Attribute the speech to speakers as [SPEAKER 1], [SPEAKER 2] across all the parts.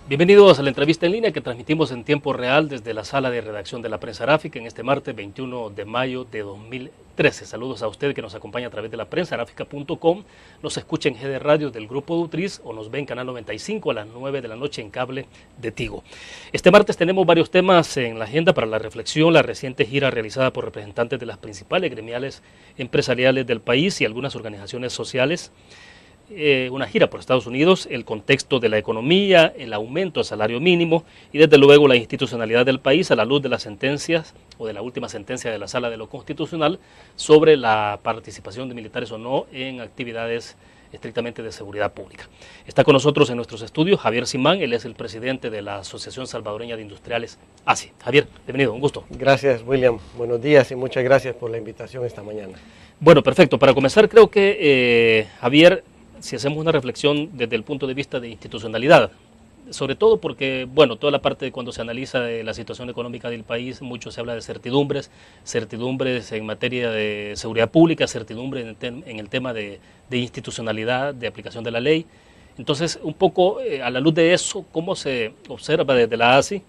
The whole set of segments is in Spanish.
[SPEAKER 1] Bienvenidos a la entrevista en línea que transmitimos en tiempo real desde la sala de redacción de la Prensa Gráfica en este martes 21 de mayo de 2013. Saludos a usted que nos acompaña a través de la prensagráfica.com, nos escucha en GD Radio del Grupo Dutriz o nos ve en Canal 95 a las 9 de la noche en cable de Tigo. Este martes tenemos varios temas en la agenda para la reflexión, la reciente gira realizada por representantes de las principales gremiales empresariales del país y algunas organizaciones sociales. Una gira por Estados Unidos, el contexto de la economía, el aumento del salario mínimo y desde luego la institucionalidad del país a la luz de las sentencias o de la última sentencia de la Sala de lo Constitucional sobre la participación de militares o no en actividades estrictamente de seguridad pública. Está con nosotros en nuestros estudios Javier Simán, él es el presidente de la Asociación Salvadoreña de Industriales, ASI. Javier, bienvenido, un gusto.
[SPEAKER 2] Gracias, William. Buenos días y muchas gracias por la invitación esta mañana.
[SPEAKER 1] Bueno, perfecto. Para comenzar, creo que, Javier, si hacemos una reflexión desde el punto de vista de institucionalidad, sobre todo porque, bueno, toda la parte de cuando se analiza la situación económica del país, mucho se habla de certidumbres en materia de seguridad pública, certidumbre en el tema de institucionalidad, de aplicación de la ley. Entonces, un poco a la luz de eso, ¿cómo se observa desde la ASI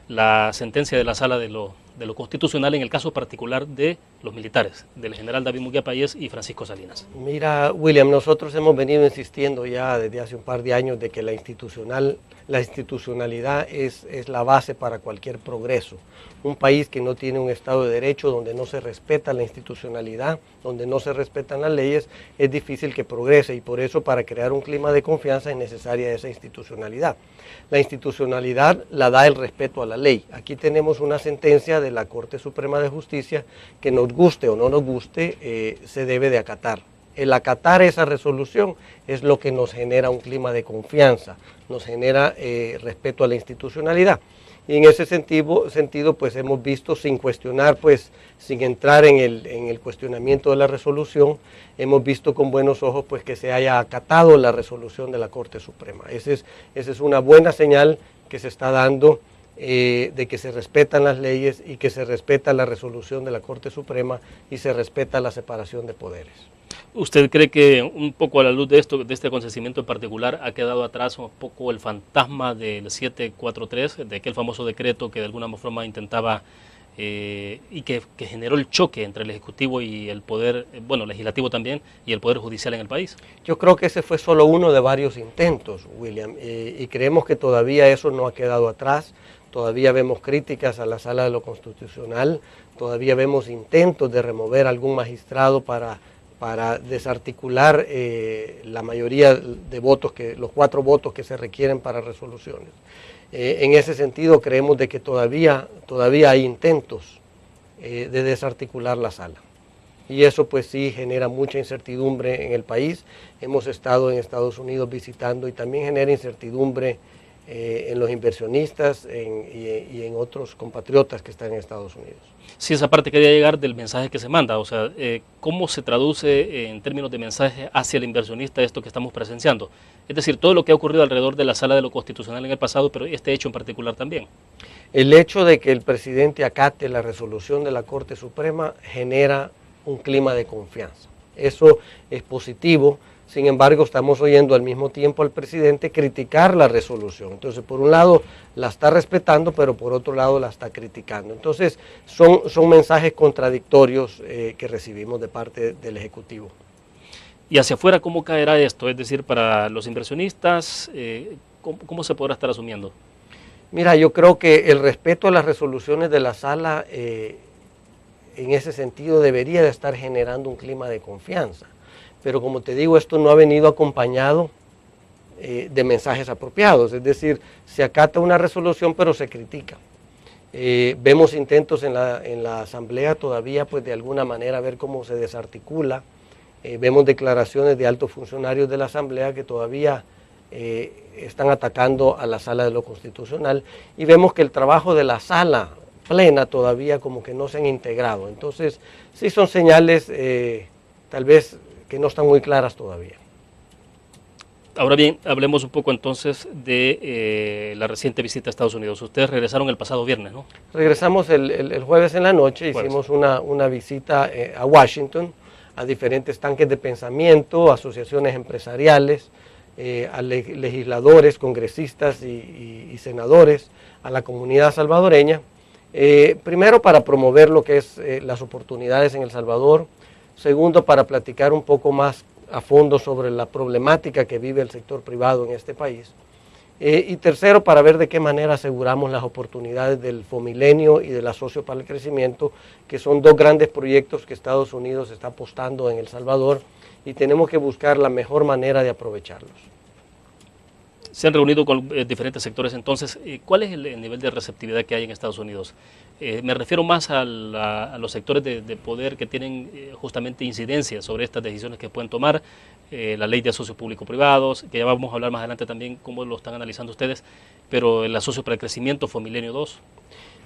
[SPEAKER 1] la sentencia de la Sala de lo Constitucional en el caso particular de los militares, del general David Munguía Payés y Francisco Salinas?
[SPEAKER 2] Mira, William, nosotros hemos venido insistiendo ya desde hace un par de años de que la institucionalidad es la base para cualquier progreso. Un país que no tiene un Estado de Derecho, donde no se respeta la institucionalidad, donde no se respetan las leyes, es difícil que progrese y por eso para crear un clima de confianza es necesaria esa institucionalidad. La institucionalidad la da el respeto a la ley. Aquí tenemos una sentencia de la Corte Suprema de Justicia que nos guste o no nos guste, se debe de acatar. El acatar esa resolución es lo que nos genera un clima de confianza, nos genera respeto a la institucionalidad. Y en ese sentido, pues hemos visto sin cuestionar, pues sin entrar en el cuestionamiento de la resolución, hemos visto con buenos ojos pues que se haya acatado la resolución de la Corte Suprema. Esa es una buena señal que se está dando de que se respetan las leyes y que se respeta la resolución de la Corte Suprema y se respeta la separación de poderes.
[SPEAKER 1] ¿Usted cree que un poco a la luz de este acontecimiento en particular ha quedado atrás un poco el fantasma del 743, de aquel famoso decreto que de alguna forma intentaba y que generó el choque entre el Ejecutivo y el Poder, bueno, legislativo también, y el Poder Judicial en el país?
[SPEAKER 2] Yo creo que ese fue solo uno de varios intentos, William, y creemos que todavía eso no ha quedado atrás. Todavía vemos críticas a la Sala de lo Constitucional, todavía vemos intentos de remover a algún magistrado para desarticular la mayoría de votos, los 4 votos que se requieren para resoluciones. En ese sentido creemos de que todavía hay intentos de desarticular la sala. Y eso pues sí genera mucha incertidumbre en el país. Hemos estado en Estados Unidos visitando y también genera incertidumbre en los inversionistas y en otros compatriotas que están en Estados Unidos.
[SPEAKER 1] Sí, esa parte quería llegar del mensaje que se manda, o sea, ¿cómo se traduce en términos de mensaje hacia el inversionista esto que estamos presenciando? Es decir, todo lo que ha ocurrido alrededor de la Sala de lo Constitucional en el pasado, pero este hecho en particular también.
[SPEAKER 2] El hecho de que el presidente acate la resolución de la Corte Suprema genera un clima de confianza. Eso es positivo. Sin embargo, estamos oyendo al mismo tiempo al presidente criticar la resolución. Entonces, por un lado la está respetando, pero por otro lado la está criticando. Entonces, son mensajes contradictorios que recibimos de parte del Ejecutivo.
[SPEAKER 1] ¿Y hacia afuera cómo caerá esto? Es decir, para los inversionistas, ¿cómo se podrá estar asumiendo?
[SPEAKER 2] Mira, yo creo que el respeto a las resoluciones de la Sala, en ese sentido, debería de estar generando un clima de confianza. Pero como te digo, esto no ha venido acompañado de mensajes apropiados, es decir, se acata una resolución pero se critica. Vemos intentos en la Asamblea todavía pues de alguna manera ver cómo se desarticula, vemos declaraciones de altos funcionarios de la Asamblea que todavía están atacando a la Sala de lo Constitucional y vemos que el trabajo de la Sala plena todavía como que no se han integrado. Entonces sí son señales tal vez que no están muy claras todavía.
[SPEAKER 1] Ahora bien, hablemos un poco entonces de la reciente visita a Estados Unidos. Ustedes regresaron el pasado viernes, ¿no?
[SPEAKER 2] Regresamos el jueves en la noche, hicimos una visita a Washington, a diferentes tanques de pensamiento, asociaciones empresariales, a legisladores, congresistas y senadores, a la comunidad salvadoreña, primero para promover lo que es las oportunidades en El Salvador, segundo para platicar un poco más a fondo sobre la problemática que vive el sector privado en este país, y tercero para ver de qué manera aseguramos las oportunidades del Fomilenio y del Asocio para el Crecimiento, que son dos grandes proyectos que Estados Unidos está apostando en El Salvador y tenemos que buscar la mejor manera de aprovecharlos.
[SPEAKER 1] Se han reunido con diferentes sectores, entonces, ¿cuál es el nivel de receptividad que hay en Estados Unidos? Me refiero más a los sectores de poder que tienen justamente incidencia sobre estas decisiones que pueden tomar, la ley de asocios público-privados, que ya vamos a hablar más adelante también cómo lo están analizando ustedes, pero el asocio para el crecimiento, Fomilenio 2.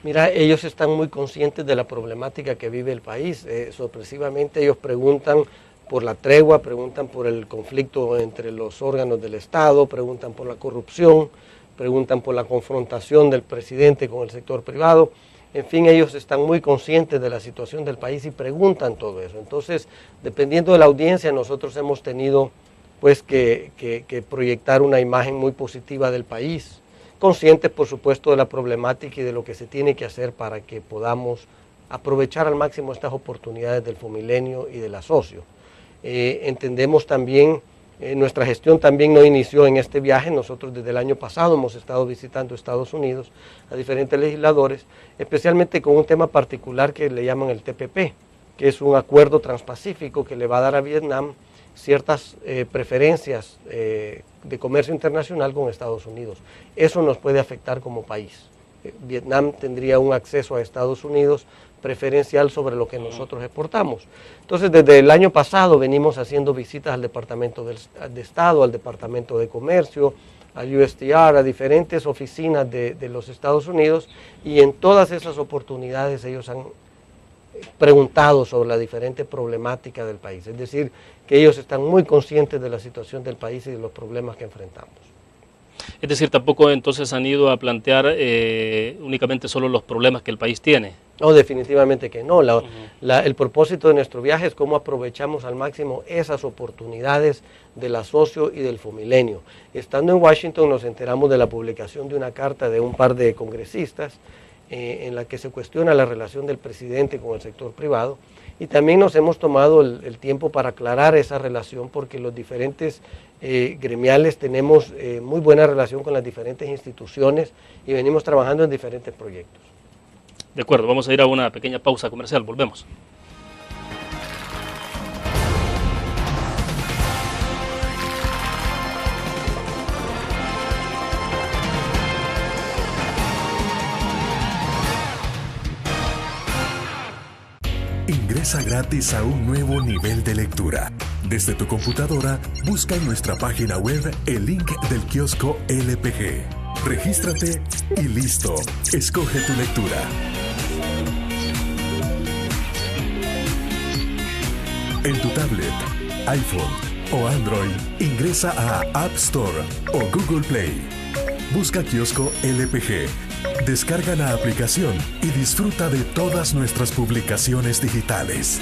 [SPEAKER 2] Mira, ellos están muy conscientes de la problemática que vive el país. Sorpresivamente ellos preguntan por la tregua, preguntan por el conflicto entre los órganos del Estado, preguntan por la corrupción, preguntan por la confrontación del presidente con el sector privado. En fin, ellos están muy conscientes de la situación del país y preguntan todo eso. Entonces, dependiendo de la audiencia, nosotros hemos tenido pues que proyectar una imagen muy positiva del país, conscientes por supuesto de la problemática y de lo que se tiene que hacer para que podamos aprovechar al máximo estas oportunidades del Fomilenio y del asocio. Entendemos también, nuestra gestión también no inició en este viaje. Nosotros desde el año pasado hemos estado visitando Estados Unidos a diferentes legisladores, especialmente con un tema particular que le llaman el TPP, que es un acuerdo transpacífico que le va a dar a Vietnam ciertas preferencias de comercio internacional con Estados Unidos. Eso nos puede afectar como país. Vietnam tendría un acceso a Estados Unidos preferencial sobre lo que nosotros exportamos. Entonces, desde el año pasado venimos haciendo visitas al Departamento de Estado, al Departamento de Comercio, al USTR, a diferentes oficinas de los Estados Unidos, y en todas esas oportunidades ellos han preguntado sobre la diferente problemática del país. Es decir, que ellos están muy conscientes de la situación del país y de los problemas que enfrentamos.
[SPEAKER 1] Es decir, tampoco entonces han ido a plantear únicamente solo los problemas que el país tiene.
[SPEAKER 2] No, definitivamente que no. El propósito de nuestro viaje es cómo aprovechamos al máximo esas oportunidades del asocio y del Fomilenio. Estando en Washington nos enteramos de la publicación de una carta de un par de congresistas en la que se cuestiona la relación del presidente con el sector privado, y también nos hemos tomado el tiempo para aclarar esa relación, porque los diferentes gremiales tenemos muy buena relación con las diferentes instituciones y venimos trabajando en diferentes proyectos.
[SPEAKER 1] De acuerdo, vamos a ir a una pequeña pausa comercial, volvemos.
[SPEAKER 3] Ingresa gratis a un nuevo nivel de lectura. Desde tu computadora, busca en nuestra página web el link del kiosco LPG. Regístrate y listo. Escoge tu lectura. En tu tablet, iPhone o Android, ingresa a App Store o Google Play. Busca kiosco LPG. Descarga la aplicación y disfruta de todas nuestras publicaciones digitales.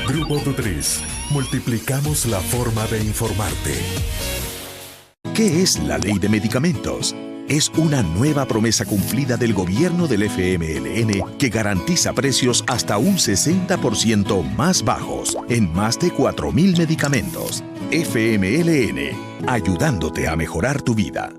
[SPEAKER 3] Grupo Dutriz. Multiplicamos la forma de informarte.
[SPEAKER 4] ¿Qué es la Ley de Medicamentos? Es una nueva promesa cumplida del gobierno del FMLN que garantiza precios hasta un 60% más bajos en más de 4.000 medicamentos. FMLN, ayudándote a mejorar tu vida.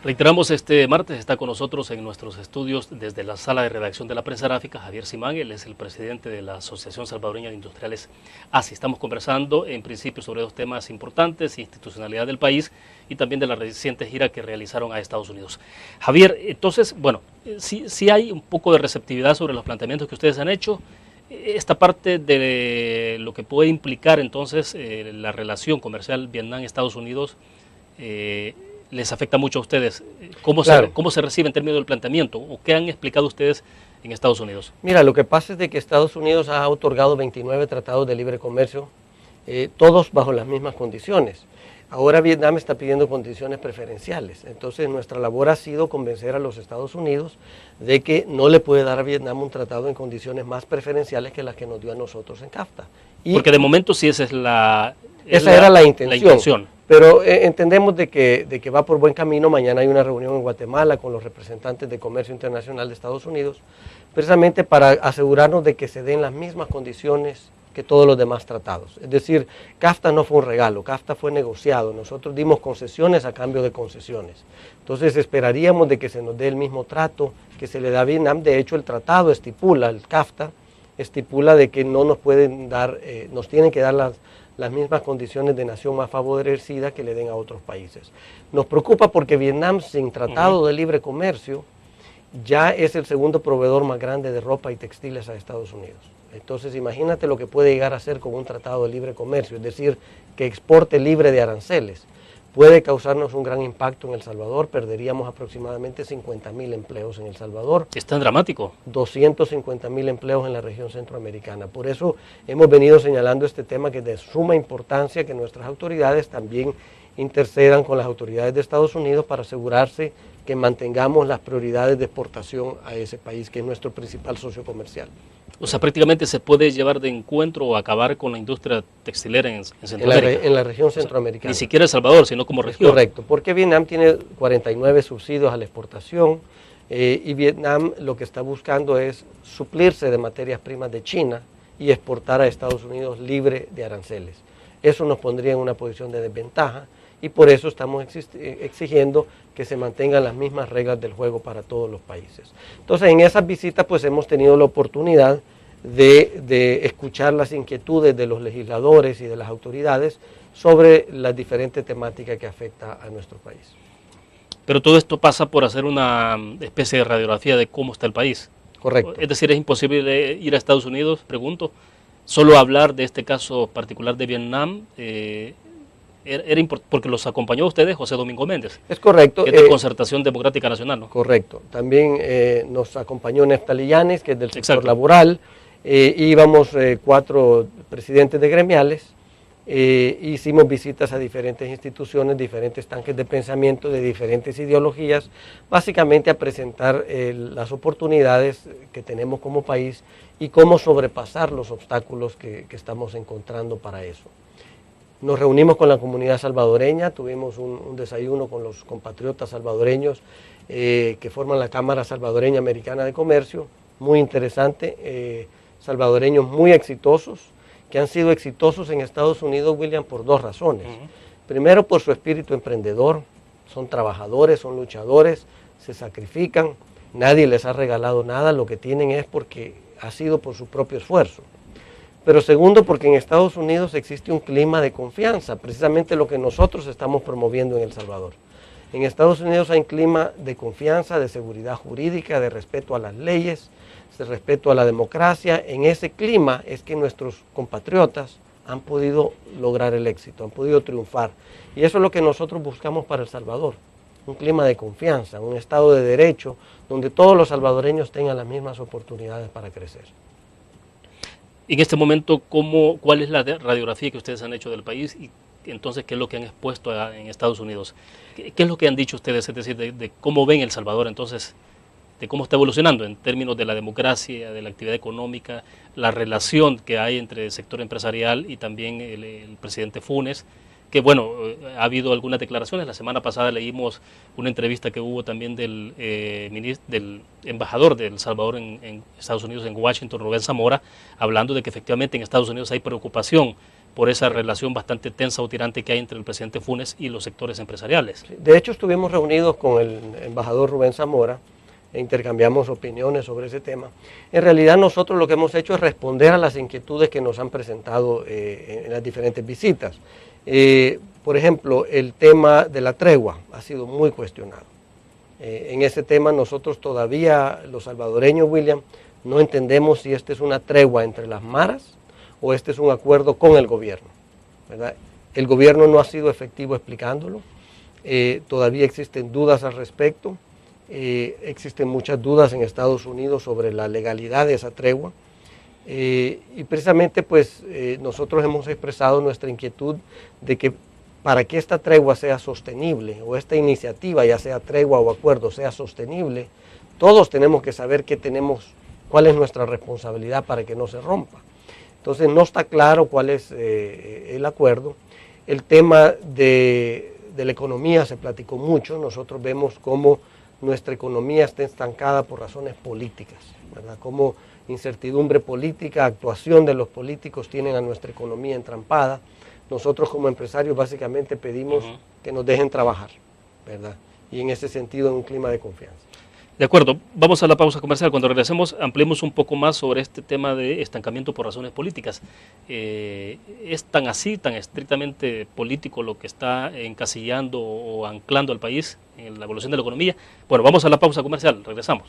[SPEAKER 1] Reiteramos, este martes está con nosotros en nuestros estudios desde la sala de redacción de la Prensa Gráfica Javier Simán. Él es el presidente de la Asociación Salvadoreña de Industriales ASI. Estamos conversando en principio sobre dos temas importantes: institucionalidad del país y también de la reciente gira que realizaron a Estados Unidos. Javier, entonces, bueno, sí hay un poco de receptividad sobre los planteamientos que ustedes han hecho. Esta parte de lo que puede implicar entonces la relación comercial Vietnam-Estados Unidos, ¿les afecta mucho a ustedes? ¿Cómo se recibe en términos del planteamiento? ¿O qué han explicado ustedes en Estados Unidos?
[SPEAKER 2] Mira, lo que pasa es de que Estados Unidos ha otorgado 29 tratados de libre comercio, todos bajo las mismas condiciones. Ahora Vietnam está pidiendo condiciones preferenciales, entonces nuestra labor ha sido convencer a los Estados Unidos de que no le puede dar a Vietnam un tratado en condiciones más preferenciales que las que nos dio a nosotros en CAFTA.
[SPEAKER 1] Porque de momento sí esa
[SPEAKER 2] era la intención. Pero entendemos de que va por buen camino. Mañana hay una reunión en Guatemala con los representantes de Comercio Internacional de Estados Unidos, precisamente para asegurarnos de que se den las mismas condiciones que todos los demás tratados. Es decir, CAFTA no fue un regalo, CAFTA fue negociado, nosotros dimos concesiones a cambio de concesiones. Entonces esperaríamos de que se nos dé el mismo trato que se le da a Vietnam. De hecho, el tratado estipula, el CAFTA, estipula de que no nos pueden dar, nos tienen que dar las mismas condiciones de nación más favorecida que le den a otros países. Nos preocupa porque Vietnam, sin tratado de libre comercio, ya es el segundo proveedor más grande de ropa y textiles a Estados Unidos. Entonces imagínate lo que puede llegar a ser con un tratado de libre comercio, es decir, que exporte libre de aranceles. Puede causarnos un gran impacto en El Salvador, perderíamos aproximadamente 50.000 empleos en El Salvador.
[SPEAKER 1] ¿Es tan dramático?
[SPEAKER 2] 250.000 empleos en la región centroamericana. Por eso hemos venido señalando este tema, que es de suma importancia que nuestras autoridades también intercedan con las autoridades de Estados Unidos para asegurarse que mantengamos las prioridades de exportación a ese país, que es nuestro principal socio comercial.
[SPEAKER 1] O sea, prácticamente se puede llevar de encuentro o acabar con la industria textilera en Centroamérica.
[SPEAKER 2] En la región centroamericana.
[SPEAKER 1] Ni siquiera El Salvador, sino como región.
[SPEAKER 2] Correcto, porque Vietnam tiene 49 subsidios a la exportación y Vietnam lo que está buscando es suplirse de materias primas de China y exportar a Estados Unidos libre de aranceles. Eso nos pondría en una posición de desventaja y por eso estamos exigiendo que se mantengan las mismas reglas del juego para todos los países. Entonces, en esas visitas pues hemos tenido la oportunidad de escuchar las inquietudes de los legisladores y de las autoridades sobre las diferentes temáticas que afectan a nuestro país.
[SPEAKER 1] Pero todo esto pasa por hacer una especie de radiografía de cómo está el país.
[SPEAKER 2] Correcto.
[SPEAKER 1] Es decir, es imposible ir a Estados Unidos, pregunto, solo hablar de este caso particular de Vietnam, porque los acompañó a ustedes José Domingo Méndez.
[SPEAKER 2] Es correcto.
[SPEAKER 1] Que es de Concertación Democrática Nacional, ¿no?
[SPEAKER 2] Correcto. También nos acompañó Neftali Yanes, que es del sector laboral. Íbamos 4 presidentes de gremiales. Hicimos visitas a diferentes instituciones, diferentes tanques de pensamiento de diferentes ideologías, básicamente a presentar las oportunidades que tenemos como país y cómo sobrepasar los obstáculos que estamos encontrando para eso. Nos reunimos con la comunidad salvadoreña, tuvimos un desayuno con los compatriotas salvadoreños que forman la Cámara Salvadoreña Americana de Comercio, muy interesante, salvadoreños muy exitosos, que han sido exitosos en Estados Unidos, William, por 2 razones. Primero, por su espíritu emprendedor, son trabajadores, son luchadores, se sacrifican, nadie les ha regalado nada, lo que tienen es porque ha sido por su propio esfuerzo. Pero segundo, porque en Estados Unidos existe un clima de confianza, precisamente lo que nosotros estamos promoviendo en El Salvador. En Estados Unidos hay un clima de confianza, de seguridad jurídica, de respeto a las leyes, de respeto a la democracia. En ese clima es que nuestros compatriotas han podido lograr el éxito, han podido triunfar. Y eso es lo que nosotros buscamos para El Salvador, un clima de confianza, un Estado de Derecho, donde todos los salvadoreños tengan las mismas oportunidades para crecer.
[SPEAKER 1] En este momento, ¿cuál es la radiografía que ustedes han hecho del país y entonces qué es lo que han expuesto en Estados Unidos? ¿Qué es lo que han dicho ustedes, es decir, de cómo ven El Salvador entonces, de cómo está evolucionando en términos de la democracia, de la actividad económica, la relación que hay entre el sector empresarial y también el presidente Funes? Que bueno, ha habido algunas declaraciones. La semana pasada leímos una entrevista que hubo también del embajador de El Salvador en Estados Unidos, en Washington, Rubén Zamora, hablando de que efectivamente en Estados Unidos hay preocupación por esa relación bastante tensa o tirante que hay entre el presidente Funes y los sectores empresariales.
[SPEAKER 2] De hecho, estuvimos reunidos con el embajador Rubén Zamora e intercambiamos opiniones sobre ese tema. En realidad nosotros lo que hemos hecho es responder a las inquietudes que nos han presentado en las diferentes visitas. Por ejemplo, el tema de la tregua ha sido muy cuestionado. En ese tema nosotros todavía, los salvadoreños, William, no entendemos si esta es una tregua entre las maras o este es un acuerdo con el gobierno, ¿verdad? El gobierno no ha sido efectivo explicándolo, todavía existen dudas al respecto, existen muchas dudas en Estados Unidos sobre la legalidad de esa tregua. Y precisamente pues nosotros hemos expresado nuestra inquietud de que para que esta tregua sea sostenible, o esta iniciativa, ya sea tregua o acuerdo, sea sostenible, todos tenemos que saber cuál es nuestra responsabilidad para que no se rompa. Entonces no está claro cuál es el acuerdo. El tema de la economía se platicó mucho. Nosotros vemos cómo nuestra economía está estancada por razones políticas, ¿verdad? Cómo incertidumbre política, actuación de los políticos tienen a nuestra economía entrampada. Nosotros como empresarios básicamente pedimos que nos dejen trabajar, ¿verdad? Y en ese sentido en un clima de confianza.
[SPEAKER 1] De acuerdo, vamos a la pausa comercial. Cuando regresemos ampliemos un poco más sobre este tema de estancamiento por razones políticas. ¿Es tan así, tan estrictamente político lo que está encasillando o anclando al país en la evolución de la economía? Bueno, vamos a la pausa comercial, regresamos.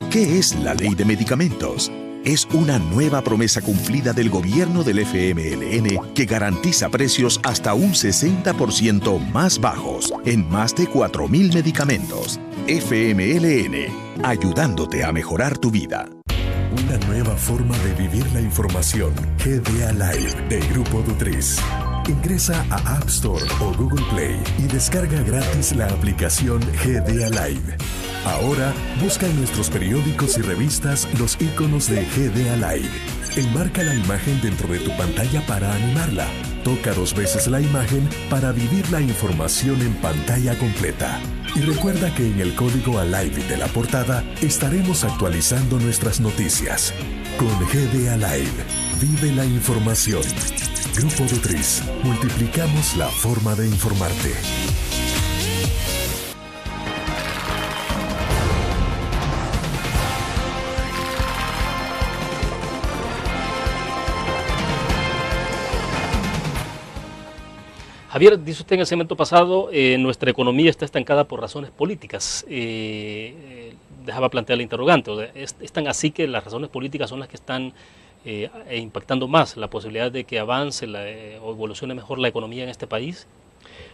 [SPEAKER 4] ¿Qué es la ley de medicamentos? Es una nueva promesa cumplida del gobierno del FMLN que garantiza precios hasta un 60% más bajos en más de 4.000 medicamentos. FMLN, ayudándote a mejorar tu vida.
[SPEAKER 3] Una nueva forma de vivir la información. GDA Live de Grupo Dutris. Ingresa a App Store o Google Play y descarga gratis la aplicación GDA Live. Ahora, busca en nuestros periódicos y revistas los iconos de GDA Live. Enmarca la imagen dentro de tu pantalla para animarla. Toca 2 veces la imagen para vivir la información en pantalla completa. Y recuerda que en el código ALIVE de la portada estaremos actualizando nuestras noticias. Con GDA Live, vive la información. Grupo Dutris, multiplicamos la forma de informarte.
[SPEAKER 1] Javier, dice usted en el segmento pasado, nuestra economía está estancada por razones políticas. Dejaba plantear la interrogante, o sea, ¿es tan así que las razones políticas son las que están impactando más la posibilidad de que avance o evolucione mejor la economía en este país?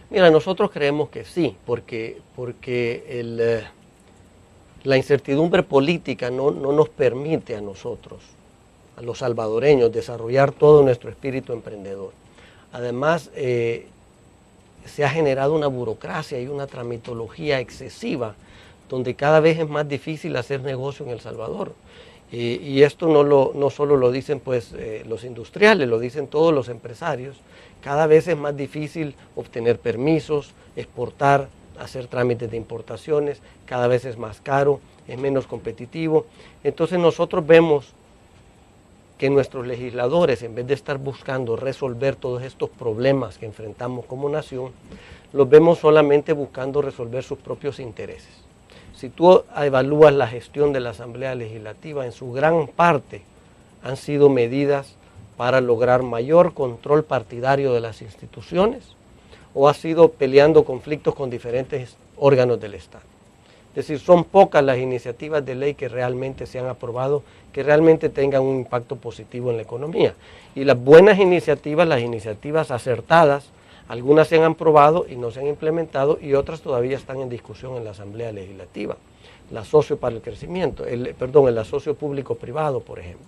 [SPEAKER 2] Mira, nosotros creemos que sí, porque la incertidumbre política no nos permite a nosotros, a los salvadoreños, desarrollar todo nuestro espíritu emprendedor. Además, se ha generado una burocracia y una tramitología excesiva, donde cada vez es más difícil hacer negocio en El Salvador. Y esto no solo lo dicen pues, los industriales, lo dicen todos los empresarios. Cada vez es más difícil obtener permisos, exportar, hacer trámites de importaciones, cada vez es más caro, es menos competitivo. Entonces nosotros vemos que nuestros legisladores, en vez de estar buscando resolver todos estos problemas que enfrentamos como nación, los vemos solamente buscando resolver sus propios intereses. Si tú evalúas la gestión de la Asamblea Legislativa, en su gran parte han sido medidas para lograr mayor control partidario de las instituciones o ha sido peleando conflictos con diferentes órganos del Estado. Es decir, son pocas las iniciativas de ley que realmente se han aprobado, que realmente tengan un impacto positivo en la economía. Y las buenas iniciativas, las iniciativas acertadas, algunas se han aprobado y no se han implementado y otras todavía están en discusión en la Asamblea Legislativa. El asocio para el crecimiento, el asocio público-privado, por ejemplo.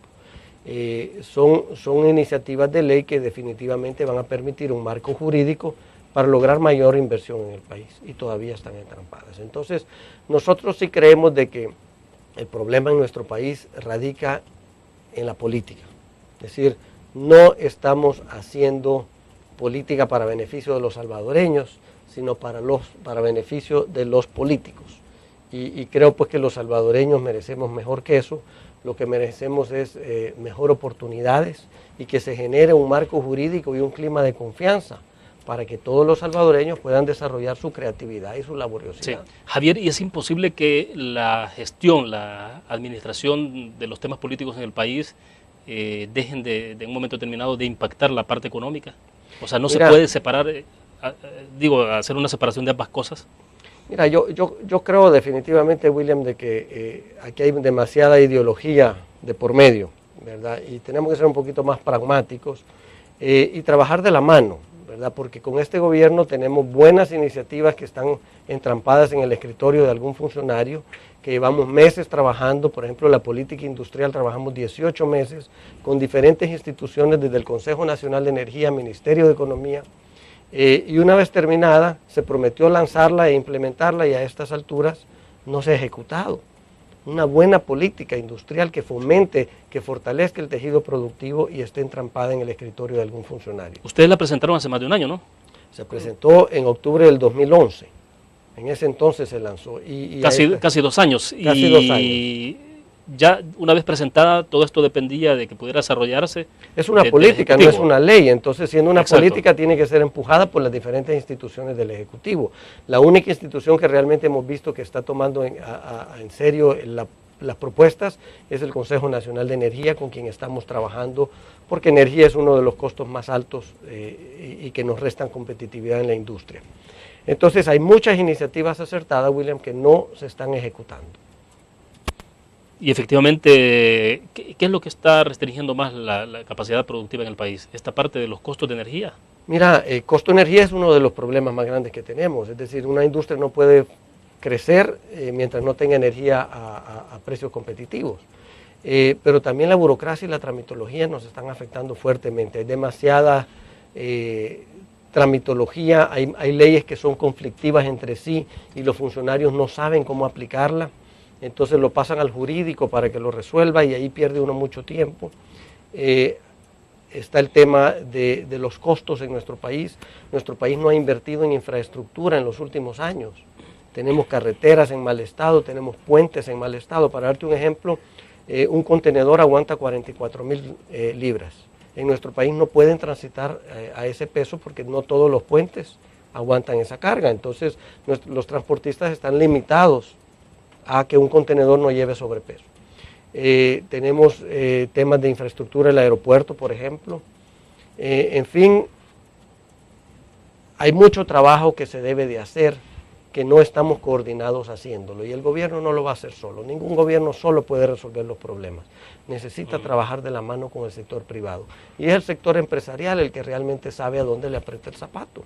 [SPEAKER 2] Son iniciativas de ley que definitivamente van a permitir un marco jurídico para lograr mayor inversión en el país y todavía están entrampadas. Entonces, nosotros sí creemos de que el problema en nuestro país radica en la política. Es decir, no estamos haciendo política para beneficio de los salvadoreños, sino para beneficio de los políticos. Y creo pues que los salvadoreños merecemos mejor que eso. Lo que merecemos es mejor oportunidades y que se genere un marco jurídico y un clima de confianza para que todos los salvadoreños puedan desarrollar su creatividad y su laboriosidad.
[SPEAKER 1] Sí. Javier, ¿y es imposible que la gestión, la administración de los temas políticos en el país dejen de un momento determinado de impactar la parte económica? O sea, ¿no se puede separar, hacer una separación de ambas cosas?
[SPEAKER 2] Mira, yo creo definitivamente, William, de que aquí hay demasiada ideología de por medio, ¿verdad? Y tenemos que ser un poquito más pragmáticos y trabajar de la mano, ¿verdad? ¿verdad? Porque con este gobierno tenemos buenas iniciativas que están entrampadas en el escritorio de algún funcionario, que llevamos meses trabajando. Por ejemplo, la política industrial trabajamos 18 meses con diferentes instituciones, desde el Consejo Nacional de Energía, Ministerio de Economía, y una vez terminada se prometió lanzarla e implementarla, y a estas alturas no se ha ejecutado. Una buena política industrial que fomente, que fortalezca el tejido productivo y esté entrampada en el escritorio de algún funcionario.
[SPEAKER 1] Ustedes la presentaron hace más de un año, ¿no?
[SPEAKER 2] Se presentó en octubre del 2011. En ese entonces se lanzó.
[SPEAKER 1] Casi 2 años.
[SPEAKER 2] Casi 2 años.
[SPEAKER 1] Ya una vez presentada, todo esto dependía de que pudiera desarrollarse.
[SPEAKER 2] Es una política, no es una ley. Entonces, siendo una política, tiene que ser empujada por las diferentes instituciones del Ejecutivo. La única institución que realmente hemos visto que está tomando en serio las propuestas es el Consejo Nacional de Energía, con quien estamos trabajando, porque energía es uno de los costos más altos y que nos restan competitividad en la industria. Entonces, hay muchas iniciativas acertadas, William, que no se están ejecutando.
[SPEAKER 1] Y efectivamente, ¿qué es lo que está restringiendo más la capacidad productiva en el país? ¿Esta parte de los costos de energía?
[SPEAKER 2] Mira, el costo de energía es uno de los problemas más grandes que tenemos. Es decir, una industria no puede crecer mientras no tenga energía a precios competitivos. Pero también la burocracia y la tramitología nos están afectando fuertemente. Hay demasiada tramitología, hay leyes que son conflictivas entre sí y los funcionarios no saben cómo aplicarla. Entonces lo pasan al jurídico para que lo resuelva y ahí pierde uno mucho tiempo. Está el tema de los costos en nuestro país. Nuestro país no ha invertido en infraestructura en los últimos años. Tenemos carreteras en mal estado, tenemos puentes en mal estado. Para darte un ejemplo, un contenedor aguanta 44,000 libras. En nuestro país no pueden transitar a ese peso porque no todos los puentes aguantan esa carga. Entonces los transportistas están limitados a que un contenedor no lleve sobrepeso. Tenemos temas de infraestructura en el aeropuerto, por ejemplo. En fin, hay mucho trabajo que se debe de hacer, que no estamos coordinados haciéndolo, y el gobierno no lo va a hacer solo. Ningún gobierno solo puede resolver los problemas. Necesita trabajar de la mano con el sector privado. Y es el sector empresarial el que realmente sabe a dónde le aprieta el zapato.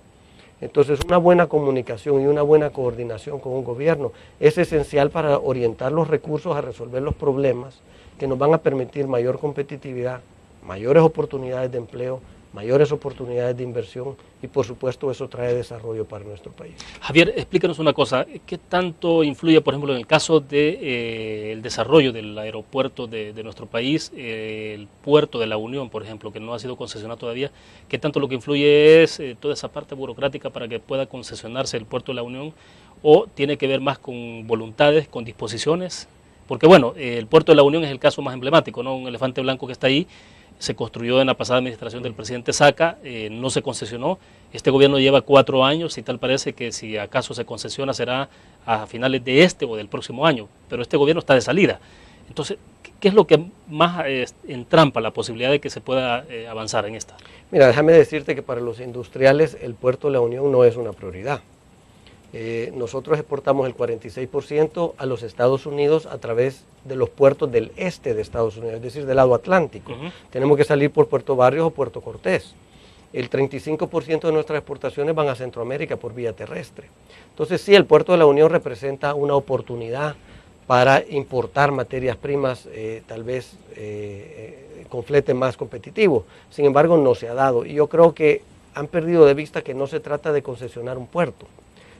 [SPEAKER 2] Entonces, una buena comunicación y una buena coordinación con un gobierno es esencial para orientar los recursos a resolver los problemas que nos van a permitir mayor competitividad, mayores oportunidades de empleo, mayores oportunidades de inversión y, por supuesto, eso trae desarrollo para nuestro país.
[SPEAKER 1] Javier, explícanos una cosa. ¿Qué tanto influye, por ejemplo, en el caso del desarrollo del aeropuerto de nuestro país, el puerto de La Unión, por ejemplo, que no ha sido concesionado todavía? ¿Qué tanto lo que influye es toda esa parte burocrática para que pueda concesionarse el puerto de La Unión? ¿O tiene que ver más con voluntades, con disposiciones? Porque, bueno, el puerto de La Unión es el caso más emblemático, ¿no? Un elefante blanco que está ahí. Se construyó en la pasada administración del presidente Saca, no se concesionó. Este gobierno lleva 4 años y tal parece que si acaso se concesiona será a finales de este o del próximo año, pero este gobierno está de salida. Entonces, ¿qué es lo que más entrampa la posibilidad de que se pueda avanzar en esta?
[SPEAKER 2] Mira, déjame decirte que para los industriales el puerto de La Unión no es una prioridad. Nosotros exportamos el 46% a los Estados Unidos a través de los puertos del este de Estados Unidos, es decir, del lado Atlántico. Tenemos que salir por Puerto Barrios o Puerto Cortés. El 35% de nuestras exportaciones van a Centroamérica por vía terrestre. Entonces, sí, el puerto de La Unión representa una oportunidad para importar materias primas, tal vez con flete más competitivo. Sin embargo, no se ha dado. Y yo creo que han perdido de vista que no se trata de concesionar un puerto.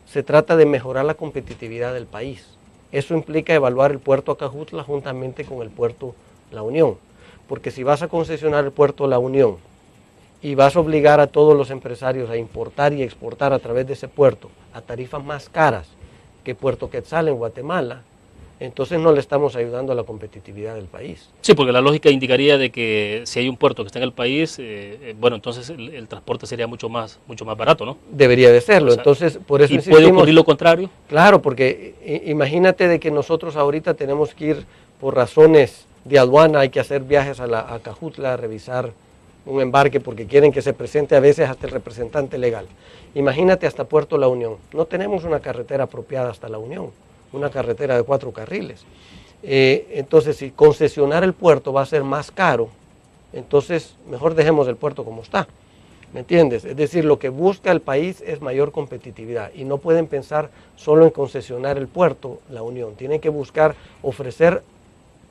[SPEAKER 2] Se trata de mejorar la competitividad del país. Eso implica evaluar el puerto Acajutla juntamente con el puerto La Unión. Porque si vas a concesionar el puerto La Unión y vas a obligar a todos los empresarios a importar y exportar a través de ese puerto a tarifas más caras que Puerto Quetzal en Guatemala, entonces no le estamos ayudando a la competitividad del país.
[SPEAKER 1] Sí, porque la lógica indicaría de que si hay un puerto que está en el país, bueno, entonces el transporte sería mucho más barato, ¿no?
[SPEAKER 2] Debería de serlo, o sea, entonces por eso
[SPEAKER 1] ¿y puede ocurrir lo contrario?
[SPEAKER 2] Claro, porque imagínate de que nosotros ahorita tenemos que ir por razones de aduana, hay que hacer viajes a Acajutla a revisar un embarque porque quieren que se presente a veces hasta el representante legal. Imagínate hasta Puerto La Unión, no tenemos una carretera apropiada hasta La Unión, una carretera de 4 carriles. Entonces, si concesionar el puerto va a ser más caro, entonces mejor dejemos el puerto como está. ¿Me entiendes? Es decir, lo que busca el país es mayor competitividad y no pueden pensar solo en concesionar el puerto, la Unión. Tienen que buscar ofrecer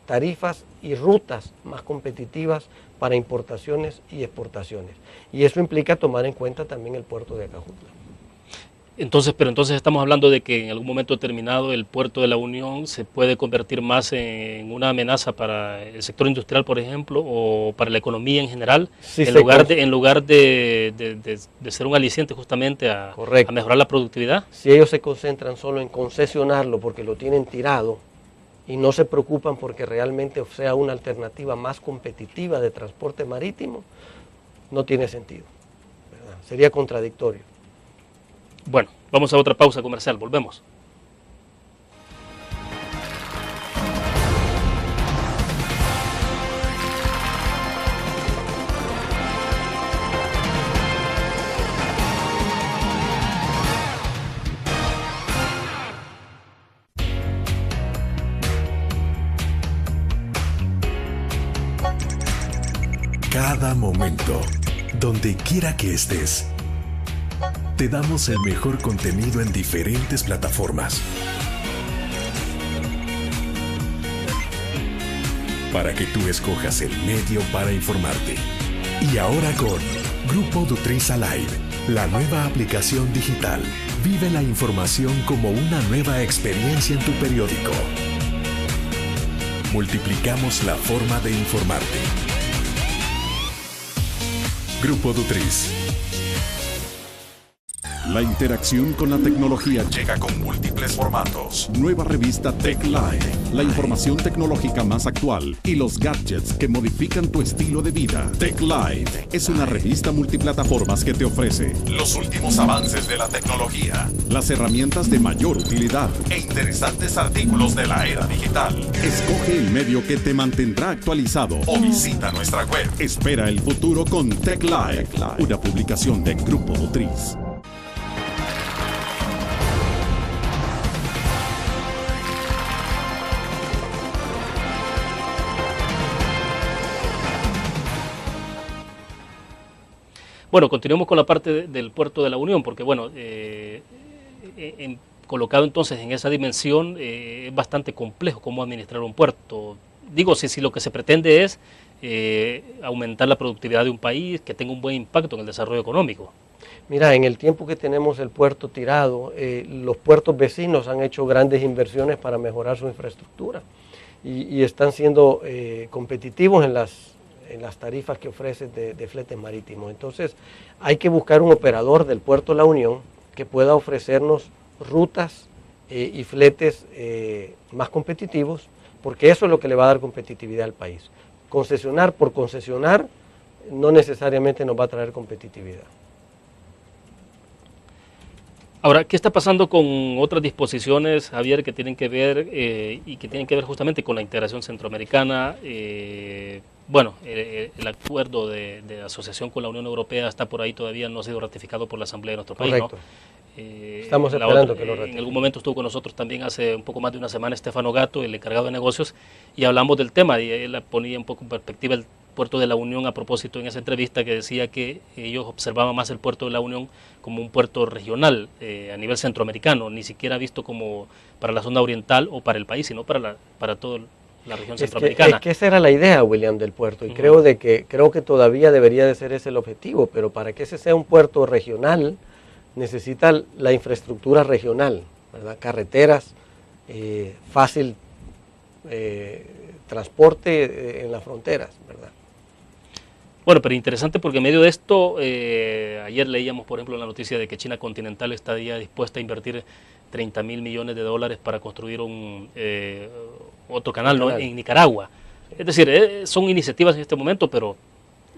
[SPEAKER 2] tarifas y rutas más competitivas para importaciones y exportaciones. Y eso implica tomar en cuenta también el puerto de Acajutla.
[SPEAKER 1] Entonces, pero entonces estamos hablando de que en algún momento determinado el puerto de la Unión se puede convertir más en una amenaza para el sector industrial, por ejemplo, o para la economía en general,
[SPEAKER 2] Sí,
[SPEAKER 1] en lugar de ser un aliciente justamente a mejorar la productividad.
[SPEAKER 2] Si ellos se concentran solo en concesionarlo porque lo tienen tirado y no se preocupan porque realmente sea una alternativa más competitiva de transporte marítimo, no tiene sentido, ¿verdad? Sería contradictorio.
[SPEAKER 1] Bueno, vamos a otra pausa comercial, volvemos.
[SPEAKER 3] Cada momento, donde quiera que estés, te damos el mejor contenido en diferentes plataformas para que tú escojas el medio para informarte. Y ahora con Grupo Dutriza Live, la nueva aplicación digital. Vive la información como una nueva experiencia en tu periódico. Multiplicamos la forma de informarte. Grupo Dutriz.
[SPEAKER 5] La interacción con la tecnología llega con múltiples formatos. Nueva revista Tech Live, la información tecnológica más actual y los gadgets que modifican tu estilo de vida. Tech Live es una revista multiplataformas que te ofrece los últimos avances de la tecnología, las herramientas de mayor utilidad e interesantes artículos de la era digital. Escoge el medio que te mantendrá actualizado o visita nuestra web. Espera el futuro con Tech Live, una publicación de Grupo Dutriz.
[SPEAKER 1] Bueno, continuemos con la parte del puerto de la Unión, porque bueno, colocado entonces en esa dimensión es bastante complejo cómo administrar un puerto. Digo, si lo que se pretende es aumentar la productividad de un país, que tenga un buen impacto en el desarrollo económico.
[SPEAKER 2] Mira, en el tiempo que tenemos el puerto tirado, los puertos vecinos han hecho grandes inversiones para mejorar su infraestructura y están siendo competitivos en las tarifas que ofrecen de fletes marítimos. Entonces, hay que buscar un operador del puerto La Unión que pueda ofrecernos rutas y fletes más competitivos, porque eso es lo que le va a dar competitividad al país. Concesionar por concesionar no necesariamente nos va a traer competitividad.
[SPEAKER 1] Ahora, ¿qué está pasando con otras disposiciones, Javier, que tienen que ver y que tienen que ver justamente con la integración centroamericana? Bueno, el acuerdo de asociación con la Unión Europea está por ahí, todavía no ha sido ratificado por la Asamblea de nuestro país, ¿no?
[SPEAKER 2] Estamos esperando que lo ratifique.
[SPEAKER 1] En algún momento estuvo con nosotros también hace un poco más de una semana Estefano Gato, el encargado de negocios, y hablamos del tema, y él ponía un poco en perspectiva el puerto de la Unión a propósito en esa entrevista, que decía que ellos observaban más el puerto de la Unión como un puerto regional a nivel centroamericano, ni siquiera visto como para la zona oriental o para el país, sino para toda la región centroamericana.
[SPEAKER 2] Es que esa era la idea, William, del puerto, y creo que todavía debería de ser ese el objetivo, pero para que ese sea un puerto regional necesita la infraestructura regional, ¿verdad? Carreteras, fácil transporte en las fronteras, ¿verdad?
[SPEAKER 1] Bueno, pero interesante porque en medio de esto, ayer leíamos, por ejemplo, la noticia de que China Continental está ya dispuesta a invertir $30.000 millones para construir otro canal, ¿no? En Nicaragua. Es decir, son iniciativas en este momento, pero,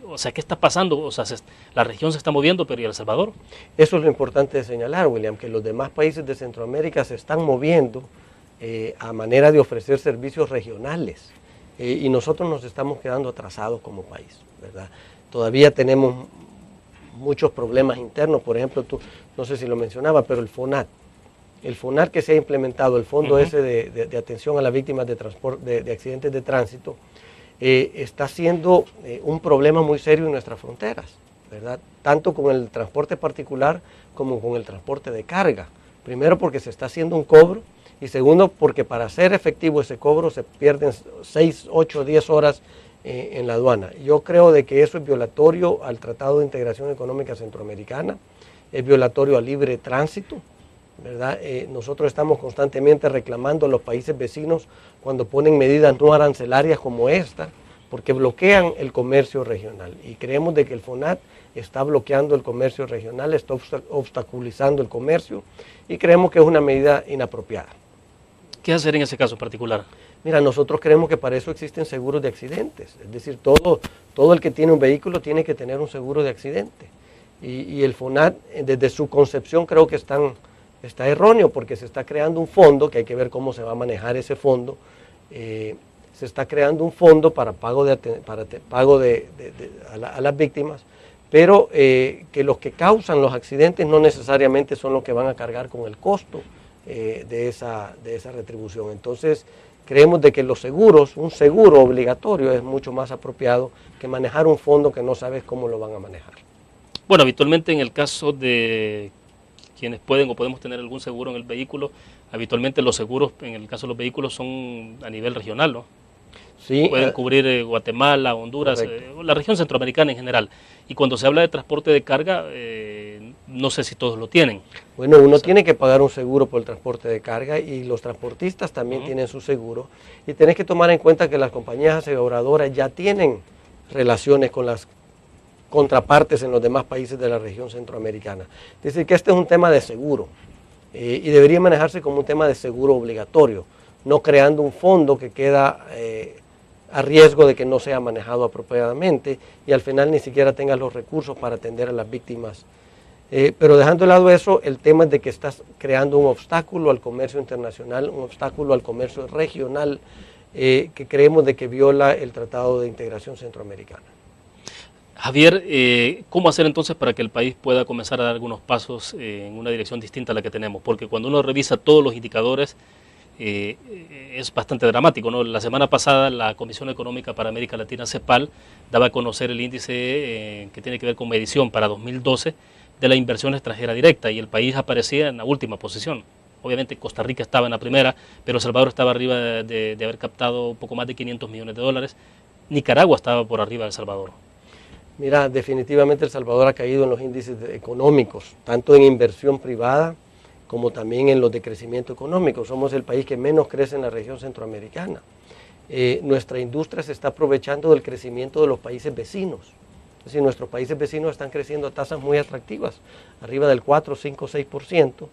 [SPEAKER 1] o sea, ¿qué está pasando? O sea, la región se está moviendo, pero ¿y El Salvador?
[SPEAKER 2] Eso es lo importante de señalar, William, que los demás países de Centroamérica se están moviendo a manera de ofrecer servicios regionales. Y nosotros nos estamos quedando atrasados como país, ¿verdad? Todavía tenemos muchos problemas internos, por ejemplo, tú, no sé si lo mencionaba, pero el FONAT que se ha implementado, el fondo ese de atención a las víctimas de accidentes de tránsito, está siendo un problema muy serio en nuestras fronteras, ¿verdad? Tanto con el transporte particular como con el transporte de carga. Primero porque se está haciendo un cobro y segundo porque para hacer efectivo ese cobro se pierden 6, 8, 10 horas en la aduana. Yo creo de que eso es violatorio al Tratado de Integración Económica Centroamericana, es violatorio al libre tránsito, ¿verdad? Nosotros estamos constantemente reclamando a los países vecinos cuando ponen medidas no arancelarias como esta, porque bloquean el comercio regional y creemos de que el FONAT está bloqueando el comercio regional, está obstaculizando el comercio y creemos que es una medida inapropiada.
[SPEAKER 1] ¿Qué hacer en ese caso en particular?
[SPEAKER 2] Mira, nosotros creemos que para eso existen seguros de accidentes, es decir, todo el que tiene un vehículo tiene que tener un seguro de accidente y el FONAT desde su concepción creo que está erróneo porque se está creando un fondo, que hay que ver cómo se va a manejar ese fondo, se está creando un fondo para pago a las víctimas, pero que los que causan los accidentes no necesariamente son los que van a cargar con el costo de esa retribución. Entonces, creemos de que los seguros, un seguro obligatorio es mucho más apropiado que manejar un fondo que no sabes cómo lo van a manejar.
[SPEAKER 1] Bueno, habitualmente en el caso de quienes pueden o podemos tener algún seguro en el vehículo, habitualmente los seguros en el caso de los vehículos son a nivel regional, ¿no?
[SPEAKER 2] Sí,
[SPEAKER 1] pueden cubrir Guatemala, Honduras, la región centroamericana en general. Y cuando se habla de transporte de carga, no sé si todos lo tienen.
[SPEAKER 2] Bueno, uno tiene que pagar un seguro por el transporte de carga y los transportistas también tienen su seguro. Y tienes que tomar en cuenta que las compañías aseguradoras ya tienen relaciones con las contrapartes en los demás países de la región centroamericana. Es decir, que este es un tema de seguro y debería manejarse como un tema de seguro obligatorio, no creando un fondo que queda a riesgo de que no sea manejado apropiadamente y al final ni siquiera tengas los recursos para atender a las víctimas. Pero dejando de lado eso, el tema es de que estás creando un obstáculo al comercio internacional, un obstáculo al comercio regional que creemos de que viola el Tratado de Integración Centroamericana.
[SPEAKER 1] Javier, ¿cómo hacer entonces para que el país pueda comenzar a dar algunos pasos en una dirección distinta a la que tenemos? Porque cuando uno revisa todos los indicadores, es bastante dramático, ¿no? La semana pasada la Comisión Económica para América Latina, CEPAL, daba a conocer el índice que tiene que ver con medición para 2012 de la inversión extranjera directa y el país aparecía en la última posición. Obviamente Costa Rica estaba en la primera, pero El Salvador estaba arriba de haber captado un poco más de 500 millones de dólares. Nicaragua estaba por arriba de El Salvador.
[SPEAKER 2] Mira, definitivamente El Salvador ha caído en los índices económicos, tanto en inversión privada como también en los de crecimiento económico. Somos el país que menos crece en la región centroamericana. Nuestra industria se está aprovechando del crecimiento de los países vecinos. Es decir, nuestros países vecinos están creciendo a tasas muy atractivas, arriba del 4, 5, 6%,